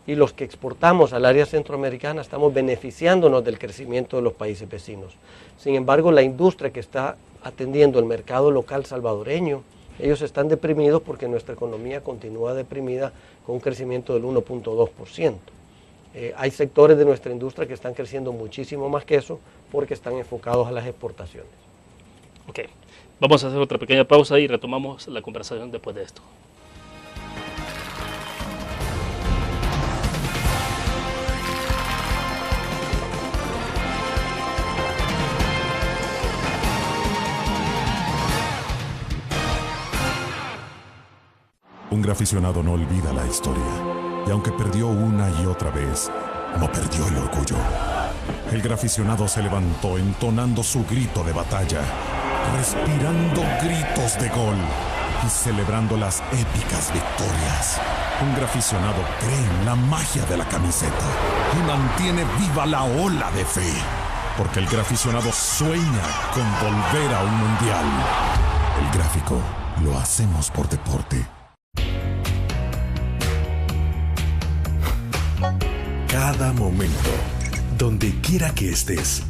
[SPEAKER 2] y los que exportamos al área centroamericana estamos beneficiándonos del crecimiento de los países vecinos. Sin embargo, la industria que está atendiendo el mercado local salvadoreño, ellos están deprimidos porque nuestra economía continúa deprimida con un crecimiento del 1.2%. Hay sectores de nuestra industria que están creciendo muchísimo más que eso porque están enfocados a las exportaciones.
[SPEAKER 1] Ok, vamos a hacer otra pequeña pausa y retomamos la conversación después de esto.
[SPEAKER 5] Un graficionado no olvida la historia, y aunque perdió una y otra vez, no perdió el orgullo. El graficionado se levantó entonando su grito de batalla, respirando gritos de gol y celebrando las épicas victorias. Un graficionado cree en la magia de la camiseta y mantiene viva la ola de fe, porque el graficionado sueña con volver a un mundial. El gráfico lo hacemos por deporte.
[SPEAKER 3] Cada momento, donde quiera que estés,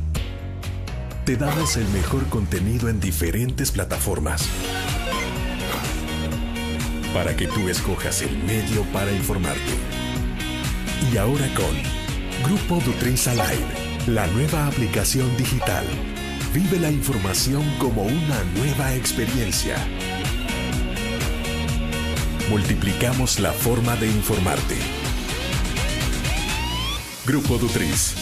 [SPEAKER 3] te damos el mejor contenido en diferentes plataformas para que tú escojas el medio para informarte. Y ahora con Grupo Dutriza Live, la nueva aplicación digital. Vive la información como una nueva experiencia. Multiplicamos la forma de informarte. Grupo Dutriz.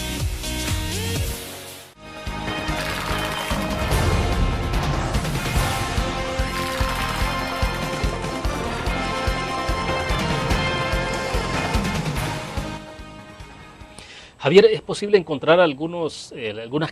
[SPEAKER 1] Javier, ¿es posible encontrar algunas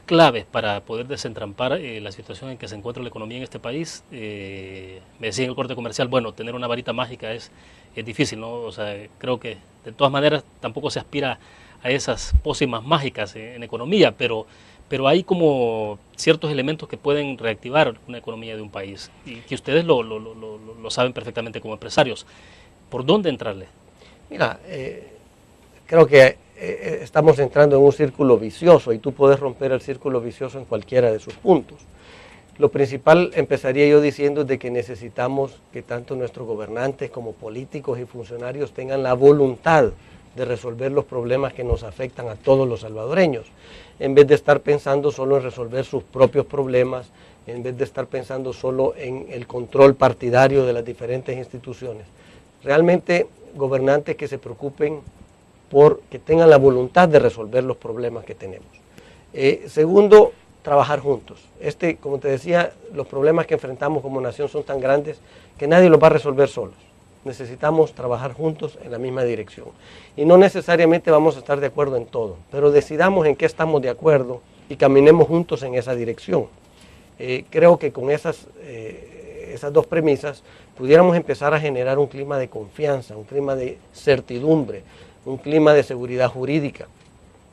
[SPEAKER 1] claves para poder desentrampar la situación en que se encuentra la economía en este país? Me decía en el corte comercial, bueno, tener una varita mágica es difícil, ¿no? O sea, creo que de todas maneras tampoco se aspira a esas pócimas mágicas en economía, pero hay como ciertos elementos que pueden reactivar una economía de un país y que ustedes lo saben perfectamente como empresarios. ¿Por dónde entrarle?
[SPEAKER 2] Mira, creo que estamos entrando en un círculo vicioso y tú puedes romper el círculo vicioso en cualquiera de sus puntos. Lo principal, empezaría yo diciendo, de que necesitamos que tanto nuestros gobernantes como políticos y funcionarios tengan la voluntad de resolver los problemas que nos afectan a todos los salvadoreños, en vez de estar pensando solo en resolver sus propios problemas, en vez de estar pensando solo en el control partidario de las diferentes instituciones. Realmente, gobernantes que se preocupen por que tengan la voluntad de resolver los problemas que tenemos. Segundo, trabajar juntos. Como te decía, los problemas que enfrentamos como nación son tan grandes que nadie los va a resolver solos. Necesitamos trabajar juntos en la misma dirección. Y no necesariamente vamos a estar de acuerdo en todo, pero decidamos en qué estamos de acuerdo y caminemos juntos en esa dirección. Creo que con esas dos premisas pudiéramos empezar a generar un clima de confianza, un clima de certidumbre, un clima de seguridad jurídica,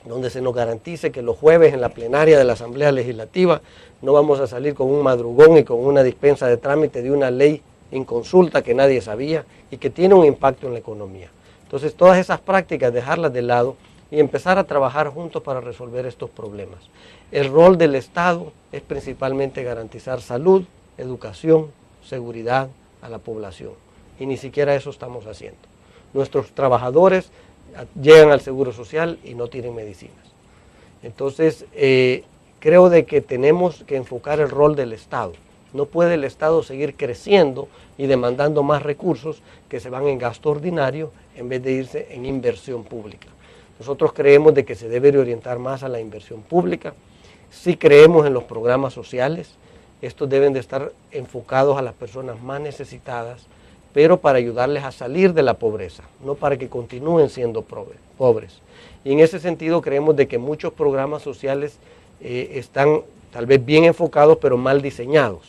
[SPEAKER 2] donde se nos garantice que los jueves en la plenaria de la Asamblea Legislativa no vamos a salir con un madrugón y con una dispensa de trámite de una ley inconsulta que nadie sabía y que tiene un impacto en la economía. Entonces, todas esas prácticas, dejarlas de lado y empezar a trabajar juntos para resolver estos problemas. El rol del Estado es principalmente garantizar salud, educación, seguridad a la población, y ni siquiera eso estamos haciendo. Nuestros trabajadores llegan al Seguro Social y no tienen medicinas. Entonces, creo de que tenemos que enfocar el rol del Estado. No puede el Estado seguir creciendo y demandando más recursos que se van en gasto ordinario en vez de irse en inversión pública. Nosotros creemos de que se debe orientar más a la inversión pública. Sí creemos en los programas sociales. Estos deben de estar enfocados a las personas más necesitadas, pero para ayudarles a salir de la pobreza, no para que continúen siendo pobres. Y en ese sentido creemos de que muchos programas sociales están tal vez bien enfocados, pero mal diseñados.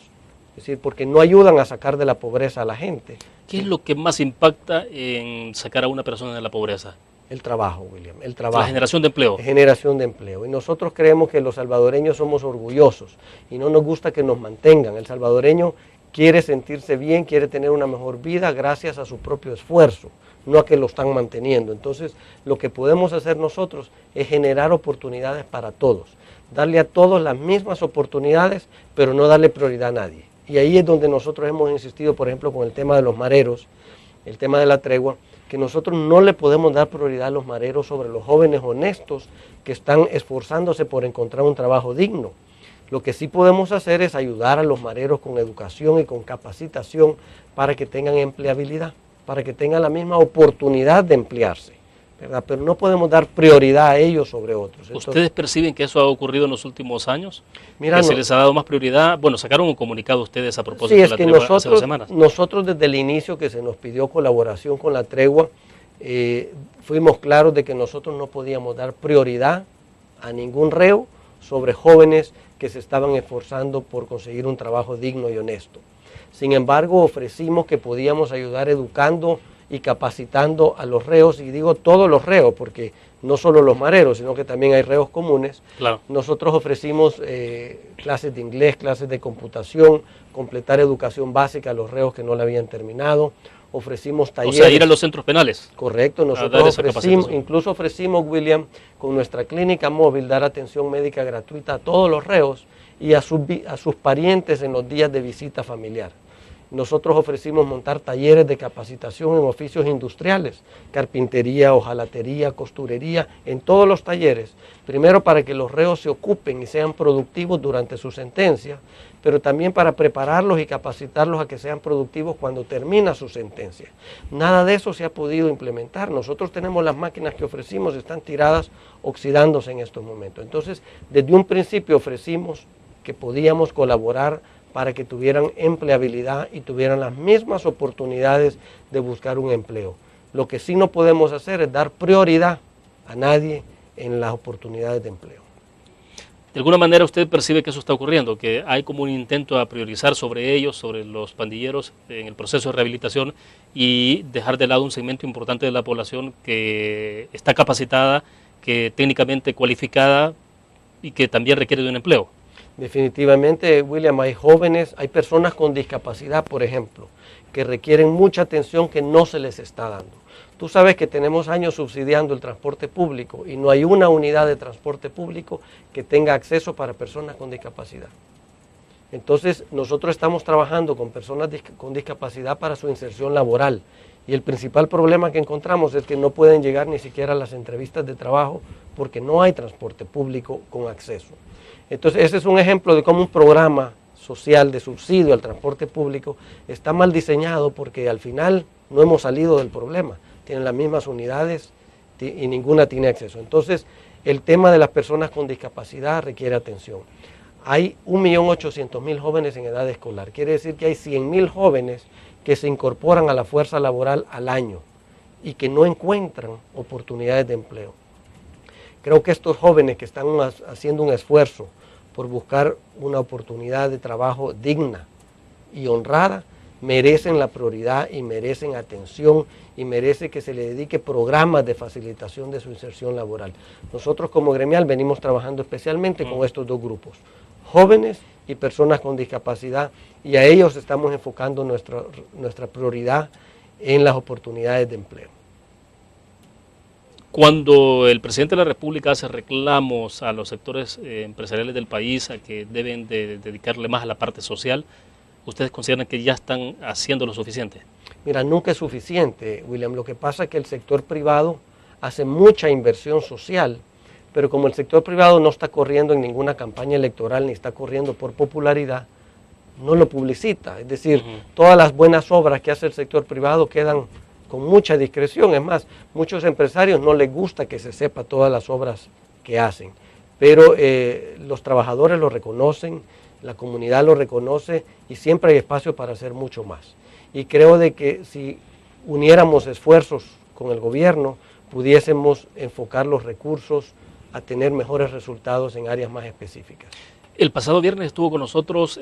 [SPEAKER 2] Es decir, porque no ayudan a sacar de la pobreza a la gente.
[SPEAKER 1] ¿Qué es lo que más impacta en sacar a una persona de la pobreza?
[SPEAKER 2] El trabajo, William, el trabajo.
[SPEAKER 1] La generación de empleo.
[SPEAKER 2] Generación de empleo. Y nosotros creemos que los salvadoreños somos orgullosos y no nos gusta que nos mantengan. El salvadoreño quiere sentirse bien, quiere tener una mejor vida gracias a su propio esfuerzo, no a que lo están manteniendo. Entonces, lo que podemos hacer nosotros es generar oportunidades para todos, darle a todos las mismas oportunidades, pero no darle prioridad a nadie. Y ahí es donde nosotros hemos insistido, por ejemplo, con el tema de los mareros, el tema de la tregua, que nosotros no le podemos dar prioridad a los mareros sobre los jóvenes honestos que están esforzándose por encontrar un trabajo digno. Lo que sí podemos hacer es ayudar a los mareros con educación y con capacitación para que tengan empleabilidad, para que tengan la misma oportunidad de emplearse, ¿verdad? Pero no podemos dar prioridad a ellos sobre otros.
[SPEAKER 1] ¿Ustedes perciben que eso ha ocurrido en los últimos años?
[SPEAKER 2] Mira,
[SPEAKER 1] ¿Que se les ha dado más prioridad? Bueno, sacaron un comunicado ustedes a propósito de la tregua hace 2 semanas.
[SPEAKER 2] Nosotros desde el inicio que se nos pidió colaboración con la tregua, fuimos claros de que nosotros no podíamos dar prioridad a ningún reo sobre jóvenes que se estaban esforzando por conseguir un trabajo digno y honesto. Sin embargo, ofrecimos que podíamos ayudar educando y capacitando a los reos, y digo todos los reos, porque no solo los mareros, sino que también hay reos comunes.
[SPEAKER 1] Claro.
[SPEAKER 2] Nosotros ofrecimos clases de inglés, clases de computación, completar educación básica a los reos que no la habían terminado. Ofrecimos talleres.
[SPEAKER 1] O sea, ir a los centros penales.
[SPEAKER 2] Correcto, nosotros incluso ofrecimos, William, con nuestra clínica móvil, dar atención médica gratuita a todos los reos y a sus parientes en los días de visita familiar. Nosotros ofrecimos montar talleres de capacitación en oficios industriales, carpintería, hojalatería, costurería, en todos los talleres. Primero para que los reos se ocupen y sean productivos durante su sentencia, pero también para prepararlos y capacitarlos a que sean productivos cuando termina su sentencia. Nada de eso se ha podido implementar. Nosotros tenemos las máquinas que ofrecimos, están tiradas, oxidándose en estos momentos. Entonces, desde un principio ofrecimos que podíamos colaborar para que tuvieran empleabilidad y tuvieran las mismas oportunidades de buscar un empleo. Lo que sí no podemos hacer es dar prioridad a nadie en las oportunidades de empleo.
[SPEAKER 1] De alguna manera usted percibe que eso está ocurriendo, que hay como un intento a priorizar sobre ellos, sobre los pandilleros en el proceso de rehabilitación y dejar de lado un segmento importante de la población que está capacitada, que técnicamente cualificada y que también requiere de un empleo.
[SPEAKER 2] Definitivamente, William, hay jóvenes, hay personas con discapacidad, por ejemplo, que requieren mucha atención que no se les está dando. Tú sabes que tenemos años subsidiando el transporte público y no hay una unidad de transporte público que tenga acceso para personas con discapacidad. Entonces, nosotros estamos trabajando con personas con discapacidad para su inserción laboral y el principal problema que encontramos es que no pueden llegar ni siquiera a las entrevistas de trabajo porque no hay transporte público con acceso. Entonces, ese es un ejemplo de cómo un programa social de subsidio al transporte público está mal diseñado porque al final no hemos salido del problema. Tienen las mismas unidades y ninguna tiene acceso. Entonces, el tema de las personas con discapacidad requiere atención. Hay 1.800.000 jóvenes en edad escolar. Quiere decir que hay 100.000 jóvenes que se incorporan a la fuerza laboral al año y que no encuentran oportunidades de empleo. Creo que estos jóvenes que están haciendo un esfuerzo por buscar una oportunidad de trabajo digna y honrada, merecen la prioridad y merecen atención y merece que se le dedique programas de facilitación de su inserción laboral. Nosotros como gremial venimos trabajando especialmente con estos dos grupos, jóvenes y personas con discapacidad, y a ellos estamos enfocando nuestra prioridad en las oportunidades de empleo.
[SPEAKER 1] Cuando el presidente de la República hace reclamos a los sectores empresariales del país a que deben de dedicarle más a la parte social, ¿ustedes consideran que ya están haciendo lo suficiente?
[SPEAKER 2] Mira, nunca es suficiente, William. Lo que pasa es que el sector privado hace mucha inversión social, pero como el sector privado no está corriendo en ninguna campaña electoral ni está corriendo por popularidad, no lo publicita. Es decir, todas las buenas obras que hace el sector privado quedan con mucha discreción. Es más, muchos empresarios no les gusta que se sepa todas las obras que hacen, pero los trabajadores lo reconocen, la comunidad lo reconoce y siempre hay espacio para hacer mucho más. Y creo de que si uniéramos esfuerzos con el gobierno, pudiésemos enfocar los recursos a tener mejores resultados en áreas más específicas.
[SPEAKER 1] El pasado viernes estuvo con nosotros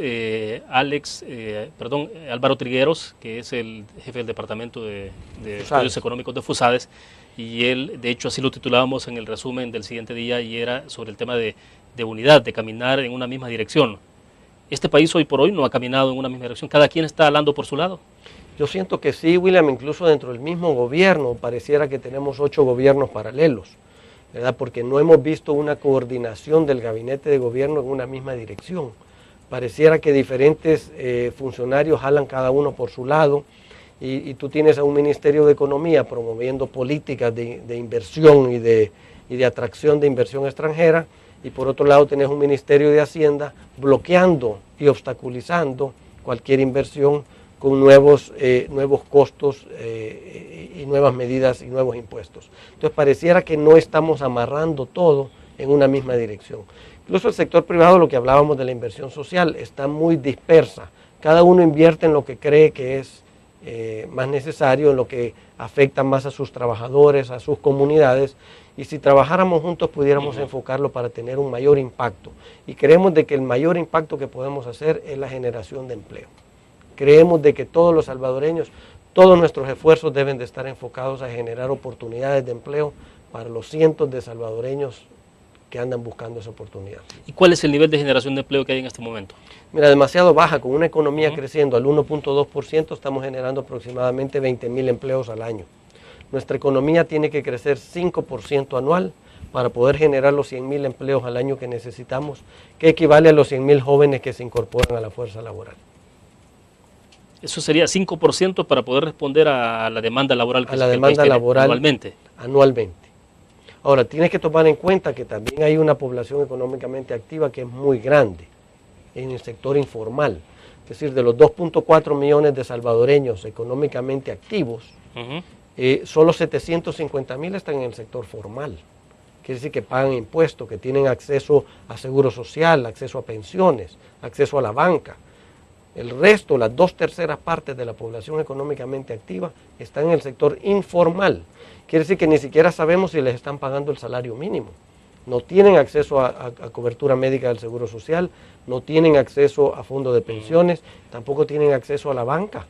[SPEAKER 1] Álvaro Trigueros, que es el jefe del Departamento de Estudios Económicos de FUSADES, y él, de hecho, así lo titulábamos en el resumen del siguiente día, y era sobre el tema de unidad, de caminar en una misma dirección. Este país hoy por hoy no ha caminado en una misma dirección, cada quien está hablando por su lado.
[SPEAKER 2] Yo siento que sí, William, incluso dentro del mismo gobierno pareciera que tenemos 8 gobiernos paralelos, ¿verdad? Porque no hemos visto una coordinación del gabinete de gobierno en una misma dirección. Pareciera que diferentes funcionarios jalan cada uno por su lado y tú tienes a un Ministerio de Economía promoviendo políticas de inversión y de atracción de inversión extranjera, y por otro lado tenés un Ministerio de Hacienda bloqueando y obstaculizando cualquier inversión con nuevos costos y nuevas medidas y nuevos impuestos. Entonces pareciera que no estamos amarrando todo en una misma dirección. Incluso el sector privado, lo que hablábamos de la inversión social, está muy dispersa. Cada uno invierte en lo que cree que es más necesario, en lo que afecta más a sus trabajadores, a sus comunidades, y si trabajáramos juntos pudiéramos enfocarlo para tener un mayor impacto. Y creemos de que el mayor impacto que podemos hacer es la generación de empleo. Creemos de que todos los salvadoreños, todos nuestros esfuerzos deben de estar enfocados a generar oportunidades de empleo para los cientos de salvadoreños que andan buscando esa oportunidad.
[SPEAKER 1] ¿Y cuál es el nivel de generación de empleo que hay en este momento?
[SPEAKER 2] Mira, demasiado baja. Con una economía creciendo al 1.2%, estamos generando aproximadamente 20.000 empleos al año. Nuestra economía tiene que crecer 5% anual para poder generar los 100.000 empleos al año que necesitamos, que equivale a los 100.000 jóvenes que se incorporan a la fuerza laboral.
[SPEAKER 1] Eso sería 5% para poder responder a la demanda laboral que
[SPEAKER 2] a la demanda laboral
[SPEAKER 1] anualmente.
[SPEAKER 2] Ahora, tienes que tomar en cuenta que también hay una población económicamente activa que es muy grande en el sector informal. Es decir, de los 2.4 millones de salvadoreños económicamente activos, solo 750.000 están en el sector formal. Quiere decir que pagan impuestos, que tienen acceso a seguro social, acceso a pensiones, acceso a la banca. El resto, las 2/3 partes de la población económicamente activa, están en el sector informal. Quiere decir que ni siquiera sabemos si les están pagando el salario mínimo. No tienen acceso a cobertura médica del Seguro Social, no tienen acceso a fondos de pensiones, tampoco tienen acceso a la banca.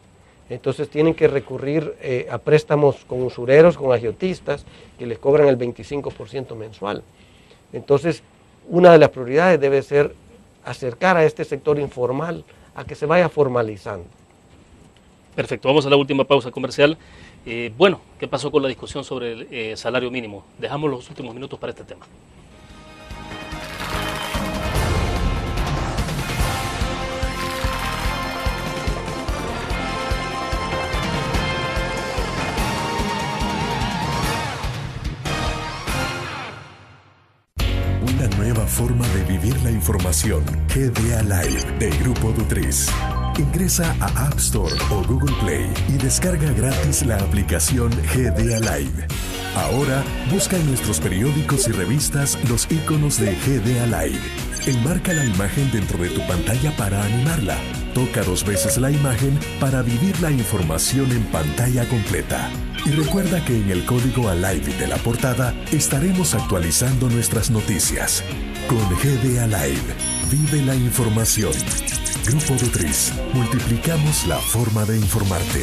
[SPEAKER 2] Entonces tienen que recurrir a préstamos con usureros, con agiotistas, que les cobran el 25% mensual. Entonces, una de las prioridades debe ser acercar a este sector informal a que se vaya formalizando.
[SPEAKER 1] Perfecto, vamos a la última pausa comercial. Bueno, ¿qué pasó con la discusión sobre el salario mínimo? Dejamos los últimos minutos para este tema.
[SPEAKER 3] Una nueva forma de vivir la información. GDA Live de Grupo Dutriz. Ingresa a App Store o Google Play y descarga gratis la aplicación GDA Live. Ahora busca en nuestros periódicos y revistas los iconos de GDA Live. Enmarca la imagen dentro de tu pantalla para animarla. Toca 2 veces la imagen para vivir la información en pantalla completa. Y recuerda que en el código ALIVE de la portada estaremos actualizando nuestras noticias. Con GDA Live, vive la información. Grupo Dutriz, multiplicamos la forma de informarte.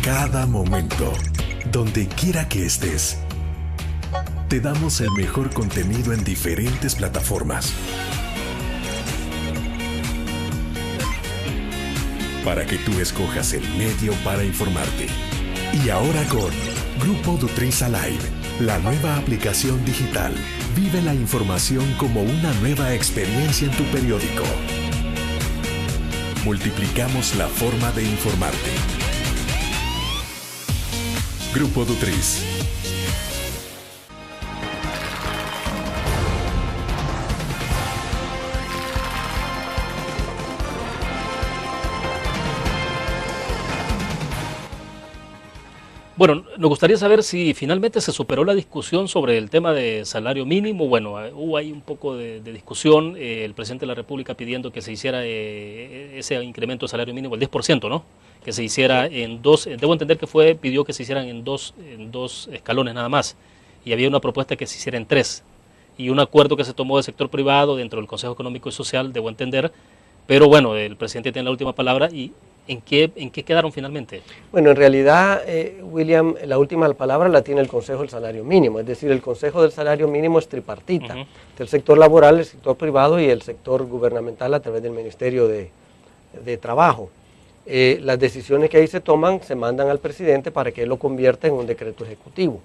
[SPEAKER 3] Cada momento, donde quiera que estés, te damos el mejor contenido en diferentes plataformas. Para que tú escojas el medio para informarte. Y ahora con Grupo Dutriz Alive, la nueva aplicación digital. Vive la información como una nueva experiencia en tu periódico. Multiplicamos la forma de informarte. Grupo Dutriz.
[SPEAKER 1] Bueno, nos gustaría saber si finalmente se superó la discusión sobre el tema de salario mínimo. Bueno, hubo ahí un poco de discusión, el presidente de la República pidiendo que se hiciera ese incremento de salario mínimo, el 10%, ¿no? Que se hiciera en 2, debo entender que pidió que se hicieran en dos escalones nada más, y había una propuesta que se hiciera en 3, y un acuerdo que se tomó del sector privado dentro del Consejo Económico y Social, debo entender, pero bueno, el presidente tiene la última palabra. ¿Y en qué quedaron finalmente?
[SPEAKER 2] Bueno, en realidad, William, la última palabra la tiene el Consejo del Salario Mínimo, es decir, el Consejo del Salario Mínimo es tripartita, del sector laboral, el sector privado y el sector gubernamental a través del Ministerio de Trabajo. Las decisiones que ahí se toman se mandan al presidente para que él lo convierta en un decreto ejecutivo.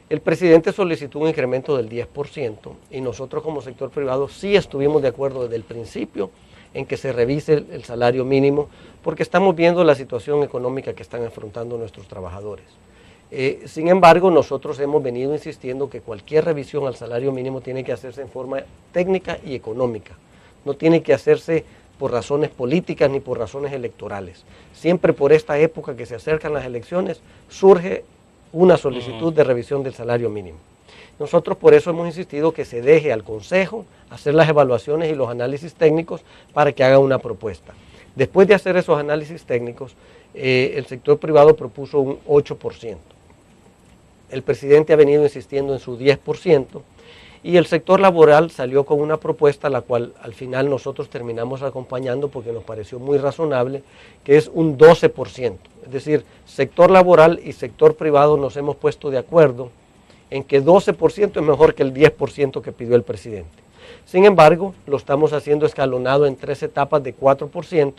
[SPEAKER 2] El presidente solicitó un incremento del 10% y nosotros como sector privado sí estuvimos de acuerdo desde el principio en que se revise el salario mínimo, porque estamos viendo la situación económica que están afrontando nuestros trabajadores. Sin embargo, nosotros hemos venido insistiendo que cualquier revisión al salario mínimo tiene que hacerse en forma técnica y económica. No tiene que hacerse por razones políticas ni por razones electorales. Siempre por esta época que se acercan las elecciones, surge una solicitud de revisión del salario mínimo. Nosotros por eso hemos insistido que se deje al Consejo hacer las evaluaciones y los análisis técnicos para que haga una propuesta. Después de hacer esos análisis técnicos, el sector privado propuso un 8%. El presidente ha venido insistiendo en su 10% y el sector laboral salió con una propuesta la cual al final nosotros terminamos acompañando porque nos pareció muy razonable, que es un 12%. Es decir, sector laboral y sector privado nos hemos puesto de acuerdo en que 12% es mejor que el 10% que pidió el presidente. Sin embargo, lo estamos haciendo escalonado en 3 etapas de 4%,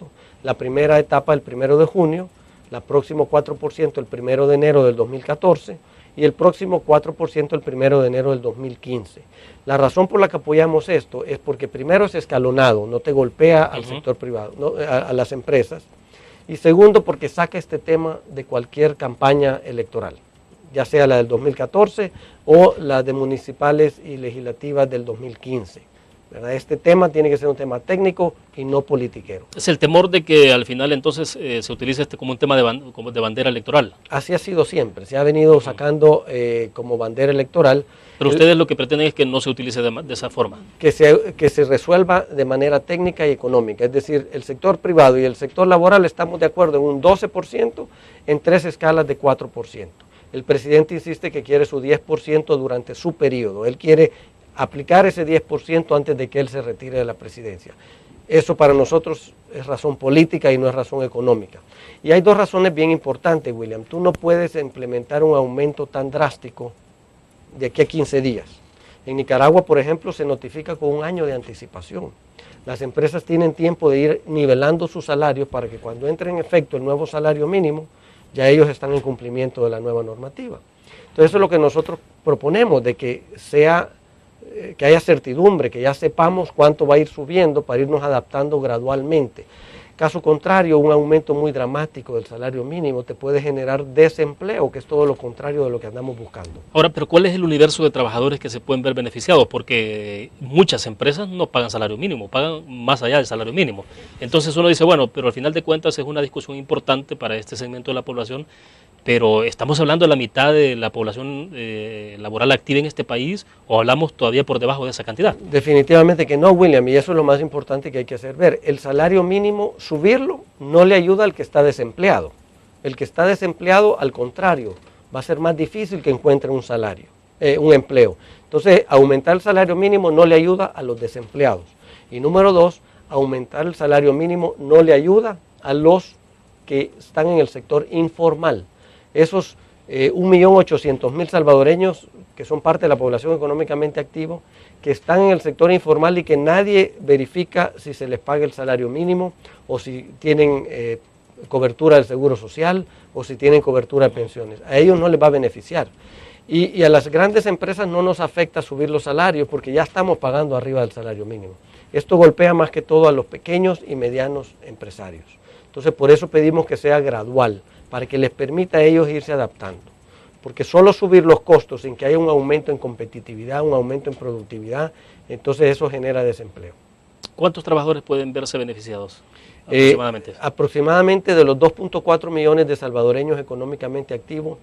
[SPEAKER 2] la primera etapa el 1 de junio, el próximo 4% el 1 de enero del 2014 y el próximo 4% el 1 de enero del 2015. La razón por la que apoyamos esto es porque primero es escalonado, no te golpea al sector privado, ¿no? a las empresas, y segundo porque saca este tema de cualquier campaña electoral, ya sea la del 2014 o la de municipales y legislativas del 2015. ¿verdad? Este tema tiene que ser un tema técnico y no politiquero.
[SPEAKER 1] Es el temor de que al final entonces se utilice este como un tema como de bandera electoral.
[SPEAKER 2] Así ha sido siempre, se ha venido sacando como bandera electoral.
[SPEAKER 1] Pero ustedes lo que pretenden es que no se utilice de esa forma.
[SPEAKER 2] Que se resuelva de manera técnica y económica, es decir, el sector privado y el sector laboral estamos de acuerdo en un 12% en 3 escalas de 4%. El presidente insiste que quiere su 10% durante su periodo, él quiere aplicar ese 10% antes de que él se retire de la presidencia. Eso para nosotros es razón política y no es razón económica. Y hay 2 razones bien importantes, William. Tú no puedes implementar un aumento tan drástico de aquí a 15 días. En Nicaragua, por ejemplo, se notifica con 1 año de anticipación. Las empresas tienen tiempo de ir nivelando sus salarios para que cuando entre en efecto el nuevo salario mínimo, ya ellos están en cumplimiento de la nueva normativa. Entonces eso es lo que nosotros proponemos, de que haya certidumbre, que ya sepamos cuánto va a ir subiendo para irnos adaptando gradualmente. Caso contrario, un aumento muy dramático del salario mínimo te puede generar desempleo, que es todo lo contrario de lo que andamos buscando.
[SPEAKER 1] Ahora, pero ¿cuál es el universo de trabajadores que se pueden ver beneficiados? Porque muchas empresas no pagan salario mínimo, pagan más allá del salario mínimo. Entonces uno dice, bueno, pero al final de cuentas es una discusión importante para este segmento de la población, pero ¿estamos hablando de la mitad de la población laboral activa en este país o hablamos todavía por debajo de esa cantidad?
[SPEAKER 2] Definitivamente que no, William, y eso es lo más importante que hay que hacer ver. El salario mínimo, subirlo, no le ayuda al que está desempleado. El que está desempleado, al contrario, va a ser más difícil que encuentre un empleo. Entonces, aumentar el salario mínimo no le ayuda a los desempleados. Y número 2, aumentar el salario mínimo no le ayuda a los que están en el sector informal. Esos 1.800.000 salvadoreños que son parte de la población económicamente activa, que están en el sector informal y que nadie verifica si se les paga el salario mínimo o si tienen cobertura del seguro social o si tienen cobertura de pensiones. A ellos no les va a beneficiar. Y a las grandes empresas no nos afecta subir los salarios porque ya estamos pagando arriba del salario mínimo. Esto golpea más que todo a los pequeños y medianos empresarios. Entonces por eso pedimos que sea gradual, para que les permita a ellos irse adaptando. Porque solo subir los costos sin que haya un aumento en competitividad, un aumento en productividad, entonces eso genera desempleo.
[SPEAKER 1] ¿Cuántos trabajadores pueden verse beneficiados aproximadamente?
[SPEAKER 2] Aproximadamente de los 2.4 millones de salvadoreños económicamente activos,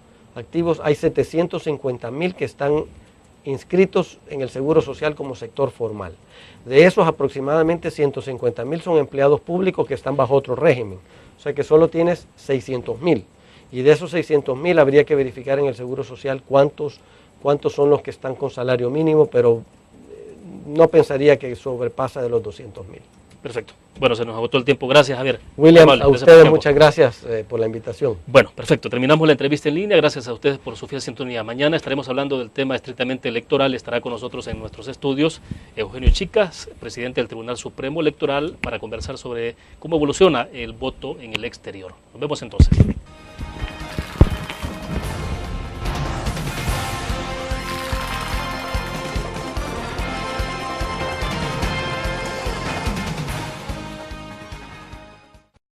[SPEAKER 2] hay 750.000 que están inscritos en el Seguro Social como sector formal. De esos aproximadamente 150.000 son empleados públicos que están bajo otro régimen. O sea que solo tienes 600.000 y de esos 600.000 habría que verificar en el Seguro Social cuántos son los que están con salario mínimo, pero no pensaría que sobrepasa de los 200.000.
[SPEAKER 1] Perfecto. Bueno, se nos agotó el tiempo. Gracias, Javier.
[SPEAKER 2] William, a ustedes muchas gracias por la invitación.
[SPEAKER 1] Bueno, perfecto. Terminamos la entrevista en línea. Gracias a ustedes por su fiel sintonía. Mañana estaremos hablando del tema estrictamente electoral. Estará con nosotros en nuestros estudios Eugenio Chicas, presidente del Tribunal Supremo Electoral, para conversar sobre cómo evoluciona el voto en el exterior. Nos vemos entonces.